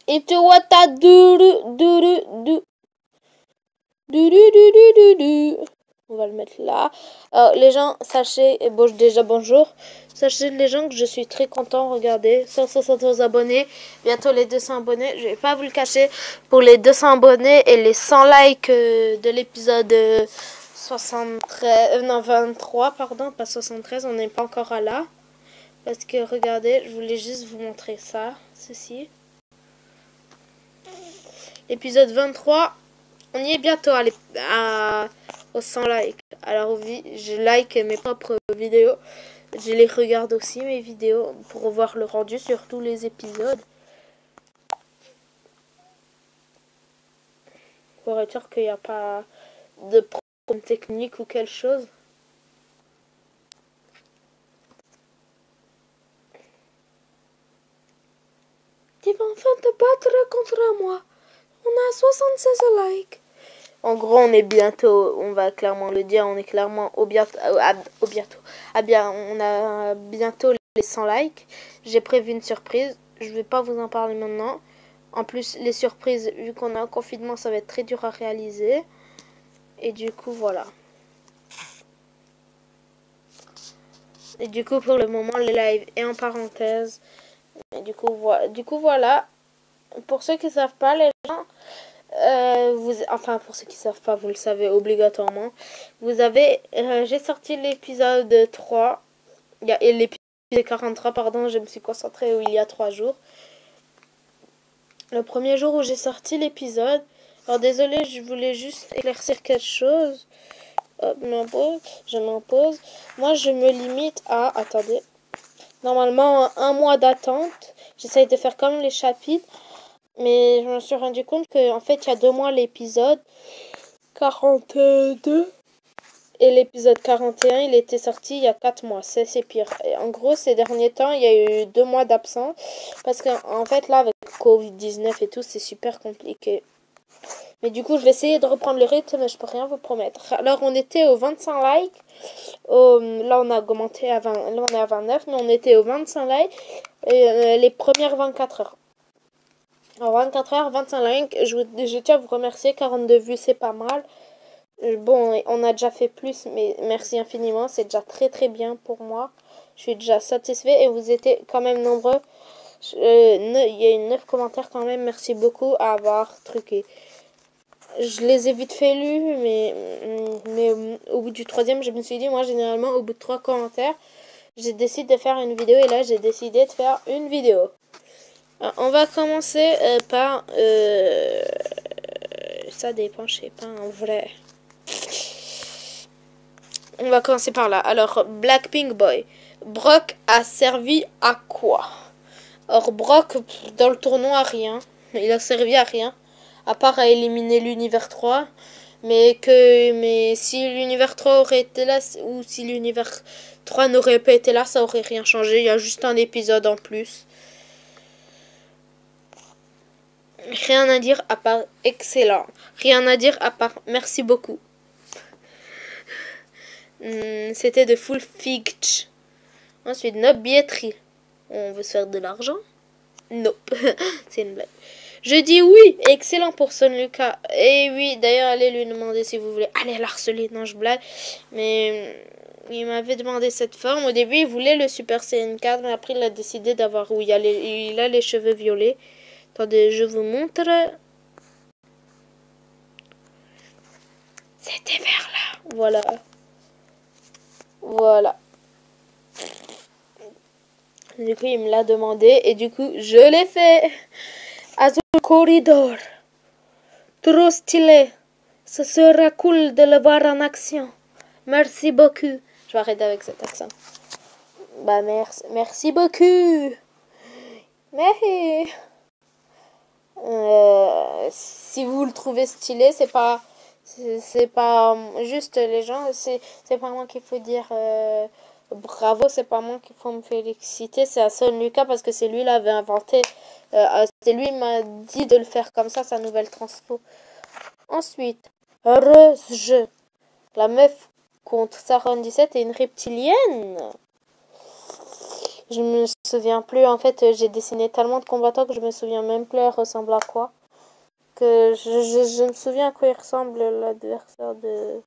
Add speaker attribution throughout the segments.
Speaker 1: If you want to do. On va le mettre là. Les gens, sachez, déjà bonjour. Sachez les gens que je suis très content. Regardez, 171 abonnés, bientôt les 200 abonnés. Je vais pas vous le cacher. Pour les 200 abonnés et les 100 likes de l'épisode 23, pardon, pas 73, on n'est pas encore à là. Parce que regardez, je voulais juste vous montrer ça, ceci. Épisode 23. On y est bientôt aux 100 likes. Alors oui, je like mes propres vidéos. Je les regarde aussi, mes vidéos, pour revoir le rendu sur tous les épisodes. Pour être sûr qu'il n'y a pas de problème technique ou quelque chose. Tu vas enfin te battre contre moi. On a 76 likes. En gros, on est bientôt, on va clairement le dire, on est clairement on a bientôt les 100 likes. J'ai prévu une surprise, je vais pas vous en parler maintenant. En plus, les surprises, vu qu'on a un confinement, ça va être très dur à réaliser. Et du coup, voilà. Et du coup, pour le moment, le live est en parenthèse. Et du coup, voilà. Pour ceux qui savent pas, les gens... pour ceux qui savent pas, vous le savez obligatoirement. J'ai sorti l'épisode 3. L'épisode 43, pardon, je me suis concentrée il y a 3 jours. Le premier jour où j'ai sorti l'épisode. Alors désolé, je voulais juste éclaircir quelque chose. Hop, je m'impose. Moi, je me limite à... Attendez. Normalement, 1 mois d'attente. J'essaye de faire comme les chapitres. Mais je me suis rendu compte qu'en fait, il y a 2 mois l'épisode 42. Et l'épisode 41, il était sorti il y a 4 mois. C'est pire. Et en gros, ces derniers temps, il y a eu 2 mois d'absence. Parce qu'en fait, là, avec Covid-19 et tout, c'est super compliqué. Mais du coup, je vais essayer de reprendre le rythme, mais je peux rien vous promettre. Alors, on était aux 25 likes. Là, on a augmenté à 20. Là, on est à 29, mais on était aux 25 likes. Et les premières 24 heures. En 24 heures, 25 likes. Je tiens à vous remercier. 42 vues, c'est pas mal. Bon, on a déjà fait plus, mais merci infiniment. C'est déjà très très bien pour moi. Je suis déjà satisfait et vous étiez quand même nombreux. Il y a eu 9 commentaires quand même. Merci beaucoup à avoir truqué. Je les ai vite fait lus, mais au bout du 3e, je me suis dit, moi, généralement, au bout de 3 commentaires, j'ai décidé de faire une vidéo. Et là, j'ai décidé de faire une vidéo. Alors, on va commencer par... ça dépend, je sais pas, en vrai. On va commencer par là. Alors, Blackpink Boy. Brock a servi à quoi? Or, Brock, dans le tournoi, à rien. Il a servi à rien. À part à éliminer l'univers 3. Mais si l'univers 3 aurait été là, ou si l'univers 3 n'aurait pas été là, ça aurait rien changé. Il y a juste un épisode en plus. Rien à dire à part excellent. Rien à dire à part merci beaucoup. C'était de full fict. Ensuite, notre billetterie. On veut se faire de l'argent? Nope. C'est une blague. Je dis oui. Excellent pour Son Lucas. Et oui, d'ailleurs, allez lui demander si vous voulez. Allez l'harceler. Non, je blague. Mais il m'avait demandé cette forme. Au début, il voulait le Super Saiyan 4. Mais après, il a décidé d'avoir... il a les cheveux violets. Attendez, je vous montre. C'était vers là. Voilà. Voilà. Du coup, il me l'a demandé. Et du coup, je l'ai fait. Azul Corridor. Trop stylé. Ce sera cool de le voir en action. Merci beaucoup. Je vais arrêter avec cet accent. Bah, merci beaucoup. Mais... si vous le trouvez stylé, c'est pas juste les gens, c'est pas moi qu'il faut dire bravo, c'est pas moi qu'il faut me féliciter, c'est à Son Lucas parce que c'est lui qui l'avait inventé, c'est lui qui m'a dit de le faire comme ça, sa nouvelle transfo. Ensuite, heureuse jeu, la meuf contre Sarah 17 est une reptilienne. Je me souviens plus. En fait, j'ai dessiné tellement de combattants que je me souviens même plus elle ressemble à quoi. Que je me souviens à quoi il ressemble l'adversaire de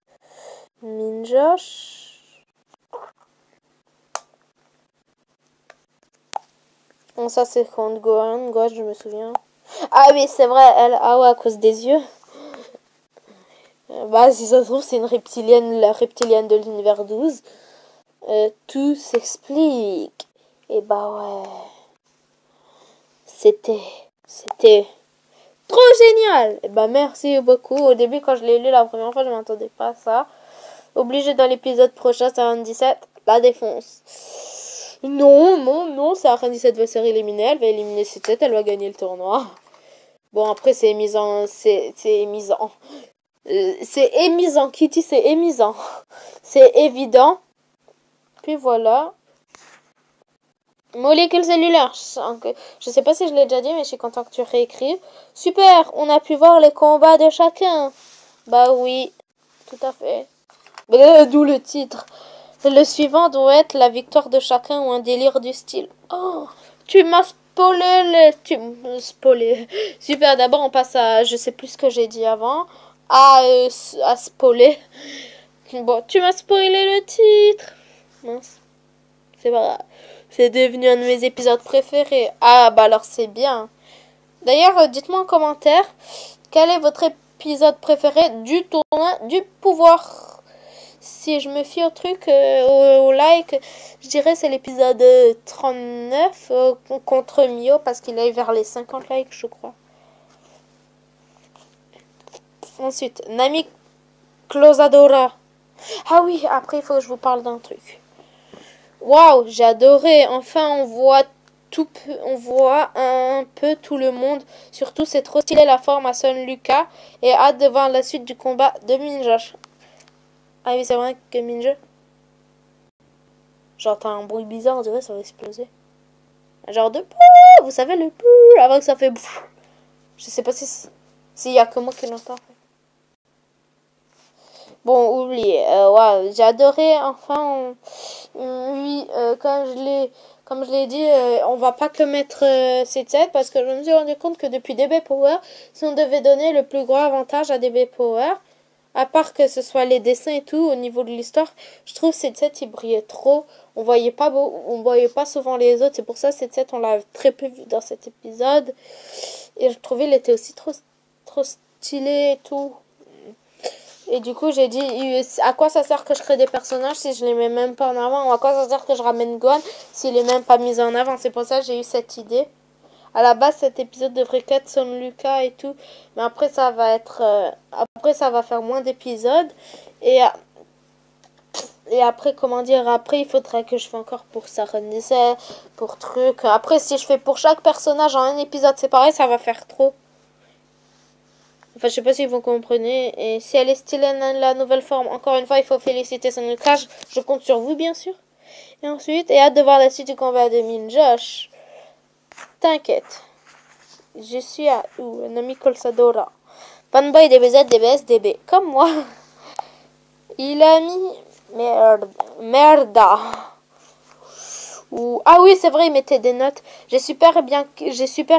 Speaker 1: Minjosh. Bon, ça c'est contre Gohan. Gohan, je me souviens. Ah oui, c'est vrai, elle. Ah ouais, à cause des yeux. Bah, si ça se trouve, c'est une reptilienne, la reptilienne de l'univers 12. Tout s'explique. Et bah ouais. C'était trop génial. Et bah merci beaucoup. Au début, quand je l'ai lu la première fois, je m'attendais pas à ça. Obligé dans l'épisode prochain, c'est 17, la défonce. Non, c'est RN17 va se faire éliminer, elle va éliminer C7, elle va gagner le tournoi. Bon, après, c'est émisant, c'est émisant. C'est émisant, Kitty, c'est émisant. C'est évident. Puis voilà. Molécules cellulaires. Je sais pas si je l'ai déjà dit, mais je suis content que tu réécrives. Super, on a pu voir les combats de chacun. Bah oui, tout à fait. D'où le titre. Le suivant doit être la victoire de chacun ou un délire du style. Oh, tu m'as spoilé tu m'as spoilé. Super, d'abord on passe à, je sais plus ce que j'ai dit avant, à spoiler. Bon, tu m'as spoilé le titre. Mince, c'est pas grave. C'est devenu un de mes épisodes préférés. Ah bah alors c'est bien. D'ailleurs, dites-moi en commentaire quel est votre épisode préféré du tournoi du pouvoir. Si je me fie au truc, au like, je dirais c'est l'épisode 39 contre Mio parce qu'il est vers les 50 likes, je crois. Ensuite, Nami Closadora. Ah oui, après il faut que je vous parle d'un truc. Waouh, j'ai adoré. Enfin, on voit un peu tout le monde. Surtout, c'est trop stylé la forme à Son Lucas. Et hâte de voir la suite du combat de Minjosh. Ah oui, c'est vrai que Minjo. J'entends un bruit bizarre, on dirait que ça va exploser. Genre de pouh, vous savez le pouh, avant que ça fait pouh. Je sais pas s'il y a que moi qui l'entends. Bon, oubliez. Ouais, j'ai adoré. Enfin, oui, comme je l'ai dit, on va pas que mettre 7-7 parce que je me suis rendu compte que depuis DB Power, si on devait donner le plus gros avantage à DB Power, à part que ce soit les dessins et tout, au niveau de l'histoire, je trouve 7-7 il brillait trop. On voyait pas souvent les autres. C'est pour ça 7-7 on l'a très peu vu dans cet épisode. Et je trouvais il était aussi trop stylé et tout. Et du coup, j'ai dit, à quoi ça sert que je crée des personnages si je les mets même pas en avant? Ou à quoi ça sert que je ramène Gohan s'il est même pas mis en avant? C'est pour ça que j'ai eu cette idée. À la base, cet épisode devrait être Son Lucas et tout. Mais après, ça va être... après, ça va faire moins d'épisodes. Et après, comment dire? Après, il faudra que je fasse encore pour Sarah pour truc. Après, si je fais pour chaque personnage en un épisode séparé, ça va faire trop. Enfin, je sais pas si vous comprenez. Et si elle est stylée la nouvelle forme, encore une fois, il faut féliciter Son Lucas. Je compte sur vous, bien sûr. Et ensuite, hâte de voir la suite du combat de Minjosh. T'inquiète. Je suis à Nami Closadora. Fanboy DBZ, DBS, DB. Comme moi. Il a mis... Merda. Ah oui, c'est vrai, il mettait des notes. J'ai super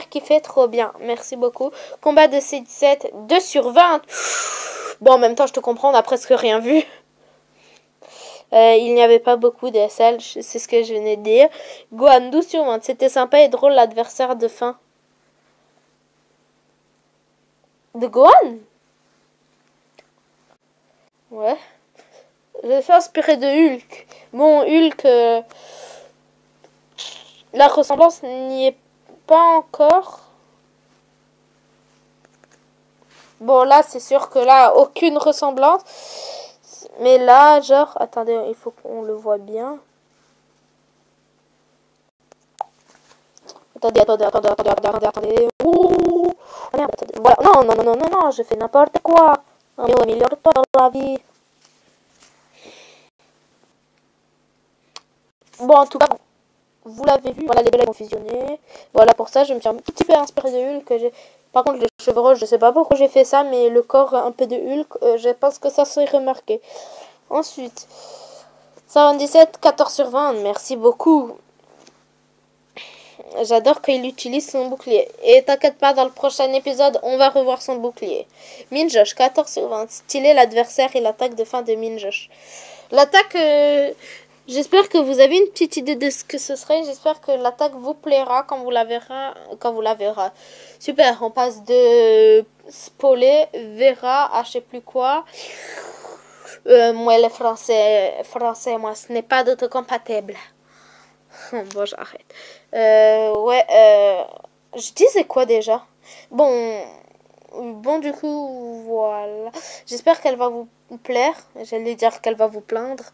Speaker 1: kiffé, trop bien. Merci beaucoup. Combat de C17, 2 sur 20. Bon, en même temps, je te comprends, on a presque rien vu. Il n'y avait pas beaucoup d'SL, c'est ce que je venais de dire. Gohan 12 sur 20. C'était sympa et drôle l'adversaire de fin. De Gohan? Ouais. Je suis inspiré de Hulk. Bon, Hulk... la ressemblance n'y est pas encore. Bon, là, c'est sûr que là, aucune ressemblance. Mais là, genre... Attendez, il faut qu'on le voit bien. Attendez. Ouh. Merde, attendez. Voilà. Non, je fais n'importe quoi. Améliore-toi dans la vie. Bon, en tout cas, vous l'avez vu. Voilà, les deux vont fusionner. Voilà, pour ça, je me suis un petit peu inspiré de Hulk. Par contre, les cheveux roses, je sais pas pourquoi j'ai fait ça, mais le corps un peu de Hulk, je pense que ça s'est remarqué. Ensuite, 117, 14 sur 20, merci beaucoup. J'adore qu'il utilise son bouclier. Et t'inquiète pas, dans le prochain épisode, on va revoir son bouclier. Minjosh, 14/20. Stylé l'adversaire et l'attaque de fin de Minjosh. L'attaque, j'espère que vous avez une petite idée de ce que ce serait. J'espère que l'attaque vous plaira quand vous la verrez. Super, on passe de Spolé, Vera, à je sais plus quoi. Moi, les français, moi, ce n'est pas d'autocompatible. Bon, j'arrête. Je disais quoi déjà? Bon, du coup, voilà. J'espère qu'elle va vous plaire. J'allais dire qu'elle va vous plaindre.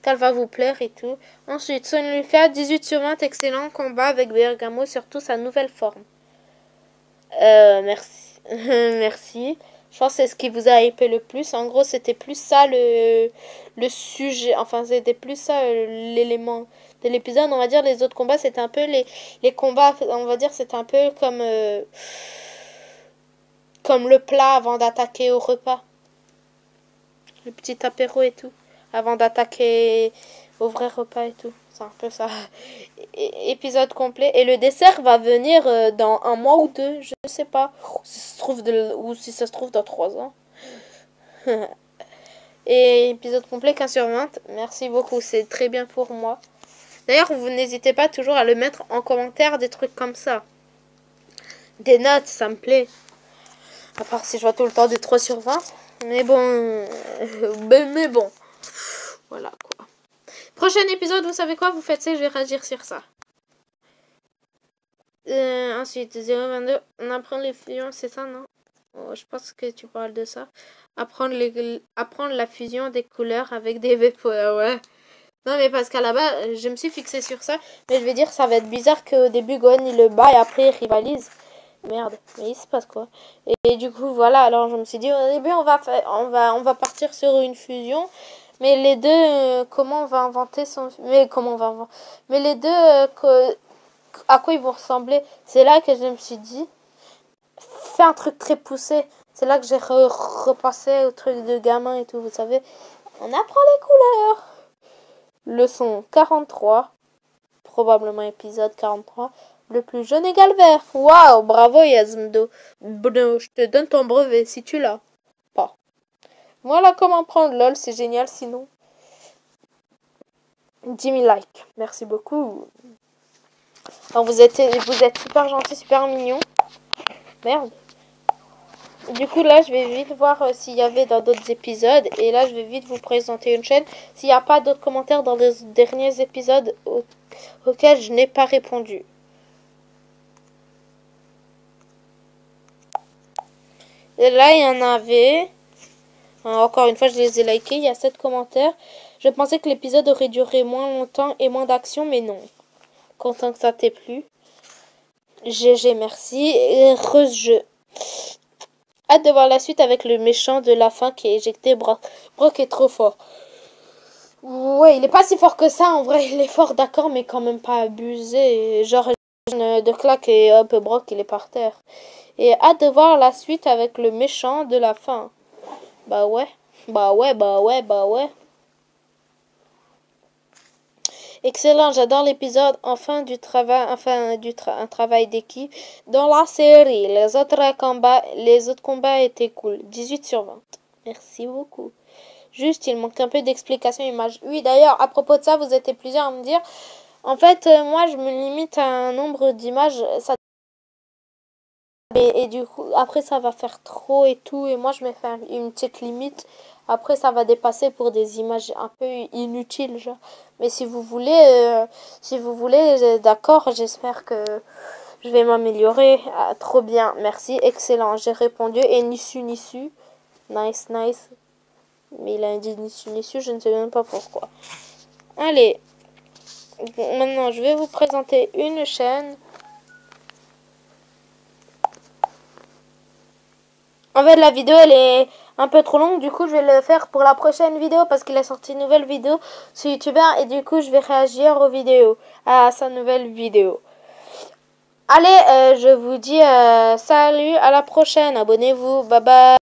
Speaker 1: Qu'elle va vous plaire et tout. Ensuite, Son Lucas, 18/20, excellent combat avec Bergamo, surtout sa nouvelle forme. Merci. Merci. Je pense que c'est ce qui vous a hypé le plus. En gros, c'était plus ça le sujet. Enfin, c'était plus ça l'élément de l'épisode. On va dire les autres combats, c'était un peu les combats. On va dire c'était un peu comme le plat avant d'attaquer au repas. Le petit apéro et tout. Avant d'attaquer au vrai repas et tout. C'est un peu ça. Épisode complet. Et le dessert va venir dans 1 mois ou 2. Je ne sais pas. Ou si ça se trouve dans 3 ans. Et épisode complet 15/20. Merci beaucoup. C'est très bien pour moi. D'ailleurs, vous n'hésitez pas toujours à le mettre en commentaire. Des trucs comme ça. Des notes, ça me plaît. À part si je vois tout le temps des 3/20. Mais bon. Mais bon. Voilà quoi. Prochain épisode, vous savez quoi? Vous faites ça, je vais réagir sur ça. Ensuite, 0/22. On apprend les fusions, c'est ça, non? Oh, je pense que tu parles de ça. Apprendre la fusion des couleurs avec des vapeurs, ouais. Non, mais parce qu'à la base, je me suis fixée sur ça. Mais je vais dire, ça va être bizarre qu'au début, Gohan, il le bat et après, il rivalise. Merde, mais il se passe quoi? Et du coup, voilà, alors je me suis dit, au début, on va partir sur une fusion. Mais les deux, comment on va inventer son... Mais comment on va inventer... Mais les deux, à quoi ils vont ressembler? C'est là que je me suis dit, fais un truc très poussé. C'est là que j'ai repassé au truc de gamin et tout, vous savez. On apprend les couleurs. Leçon 43. Probablement épisode 43. Le plus jeune égale vert. Waouh, bravo Yasmdo. Je te donne ton brevet si tu l'as pas. Voilà comment prendre LOL, c'est génial sinon. 10 000 likes. Merci beaucoup. Alors vous êtes super gentil, super mignon. Merde. Du coup là je vais vite voir s'il y avait dans d'autres épisodes. Et là je vais vite vous présenter une chaîne. S'il n'y a pas d'autres commentaires dans les derniers épisodes auxquels je n'ai pas répondu. Et là il y en avait. Encore une fois je les ai likés. Il y a 7 commentaires. Je pensais que l'épisode aurait duré moins longtemps et moins d'action. Mais non. Content que ça t'ait plu. GG merci. Heureux jeu. Hâte de voir la suite avec le méchant de la fin qui est éjecté. Brock est trop fort. Ouais, il est pas si fort que ça. En vrai, il est fort, d'accord, mais quand même pas abusé. Genre, de claque et hop, Brock, il est par terre. Et hâte de voir la suite avec le méchant de la fin. Bah ouais. Excellent, j'adore l'épisode un travail d'équipe dans la série. Les autres combats étaient cool. 18/20. Merci beaucoup. Juste, il manque un peu d'explication image. Oui, d'ailleurs, à propos de ça, vous étiez plusieurs à me dire. En fait, moi, je me limite à un nombre d'images. Et du coup, après, ça va faire trop et tout. Et moi, je me fais une petite limite. Après, ça va dépasser pour des images un peu inutiles, genre. Mais si vous voulez, d'accord, j'espère que je vais m'améliorer. Ah, trop bien, merci, excellent. J'ai répondu et Nissu. Nice. Mais il a dit Nissu, je ne sais même pas pourquoi. Allez, maintenant, je vais vous présenter une chaîne. En fait, la vidéo, elle est un peu trop longue. Du coup, je vais le faire pour la prochaine vidéo parce qu'il a sorti une nouvelle vidéo sur YouTubeur. Et du coup, je vais réagir aux vidéos, à sa nouvelle vidéo. Allez, je vous dis salut, à la prochaine. Abonnez-vous. Bye bye.